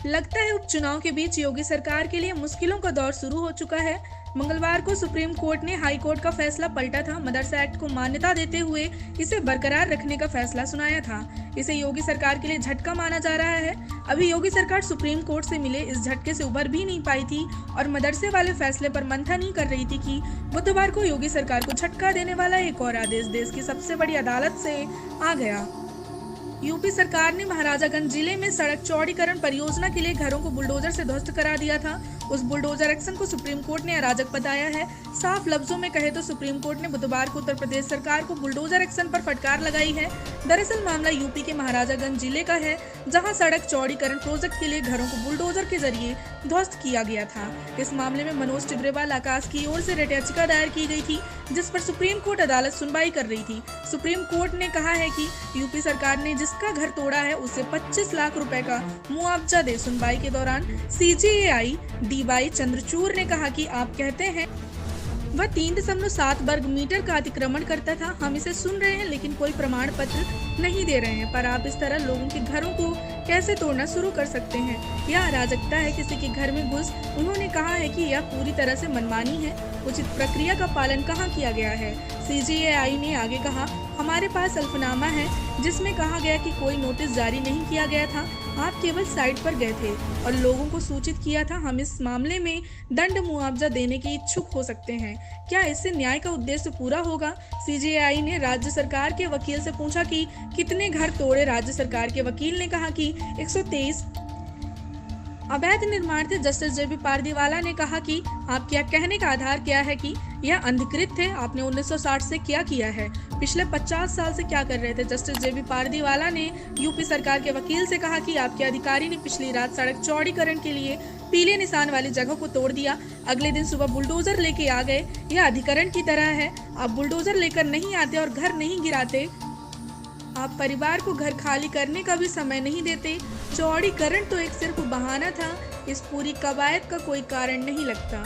लगता है उपचुनाव के बीच योगी सरकार के लिए मुश्किलों का दौर शुरू हो चुका है। मंगलवार को सुप्रीम कोर्ट ने हाई कोर्ट का फैसला पलटा था। मदरसा एक्ट को मान्यता देते हुए इसे बरकरार रखने का फैसला सुनाया था। इसे योगी सरकार के लिए झटका माना जा रहा है। अभी योगी सरकार सुप्रीम कोर्ट से मिले इस झटके से उबर भी नहीं पाई थी और मदरसे वाले फैसले पर मंथन नहीं कर रही थी कि बुधवार को योगी सरकार को झटका देने वाला एक और आदेश देश की सबसे बड़ी अदालत से आ गया। यूपी सरकार ने महाराजागंज जिले में सड़क चौड़ीकरण परियोजना के लिए घरों को बुलडोजर से ध्वस्त करा दिया था। उस बुलडोजर एक्शन को सुप्रीम कोर्ट ने अराजक बताया है। साफ लफ्जों में कहे तो सुप्रीम कोर्ट ने बुधवार को उत्तर प्रदेश सरकार को बुलडोजर एक्शन पर फटकार लगाई है। दरअसल मामला यूपी के महाराजागंज जिले का है, जहां सड़क चौड़ीकरण प्रोजेक्ट के लिए घरों को बुलडोजर के जरिए ध्वस्त किया गया था। इस मामले में मनोज टिब्रेवाल आकाश की ओर से रिट याचिका दायर की गई थी, जिस पर सुप्रीम कोर्ट अदालत सुनवाई कर रही थी। सुप्रीम कोर्ट ने कहा है कि यूपी सरकार ने जिसका घर तोड़ा है उसे 25 लाख रुपए का मुआवजा दे। सुनवाई के दौरान CJAI DY चंद्रचूड़ ने कहा कि आप कहते हैं वह 3.7 वर्ग मीटर का अतिक्रमण करता था। हम इसे सुन रहे हैं लेकिन कोई प्रमाण पत्र नहीं दे रहे हैं, पर आप इस तरह लोगों के घरों को कैसे तोड़ना शुरू कर सकते हैं? यह अराजकता है किसी के घर में घुस। उन्होंने कहा है कि यह पूरी तरह से मनमानी है। उचित प्रक्रिया का पालन कहाँ किया गया है? CJAI ने आगे कहा, हमारे पास हल्फनामा है जिसमें कहा गया कि कोई नोटिस जारी नहीं किया गया था। आप केवल साइट पर गए थे और लोगों को सूचित किया था। हम इस मामले में दंड मुआवजा देने के इच्छुक हो सकते हैं। क्या इससे न्याय का उद्देश्य पूरा होगा? CJAI ने राज्य सरकार के वकील से पूछा कि कितने घर तोड़े। राज्य सरकार के वकील ने कहा कि 123 अवैध निर्माण थे। जस्टिस JB पारदीवाला ने कहा कि आप क्या कहने का आधार क्या है कि यह अनधिकृत थे? आपने 1960 से क्या किया है? पिछले 50 साल से क्या कर रहे थे? जस्टिस JB पारदीवाला ने यूपी सरकार के वकील से कहा कि आपके अधिकारी ने पिछली रात सड़क चौड़ीकरण के लिए पीले निशान वाली जगह को तोड़ दिया। अगले दिन सुबह बुलडोजर लेके आ गए। यह अधिकरण की तरह है। आप बुलडोजर लेकर नहीं आते और घर नहीं गिराते। आप परिवार को घर खाली करने का भी समय नहीं देते। चौड़ीकरण तो एक सिर्फ बहाना था। इस पूरी कवायद का कोई कारण नहीं लगता।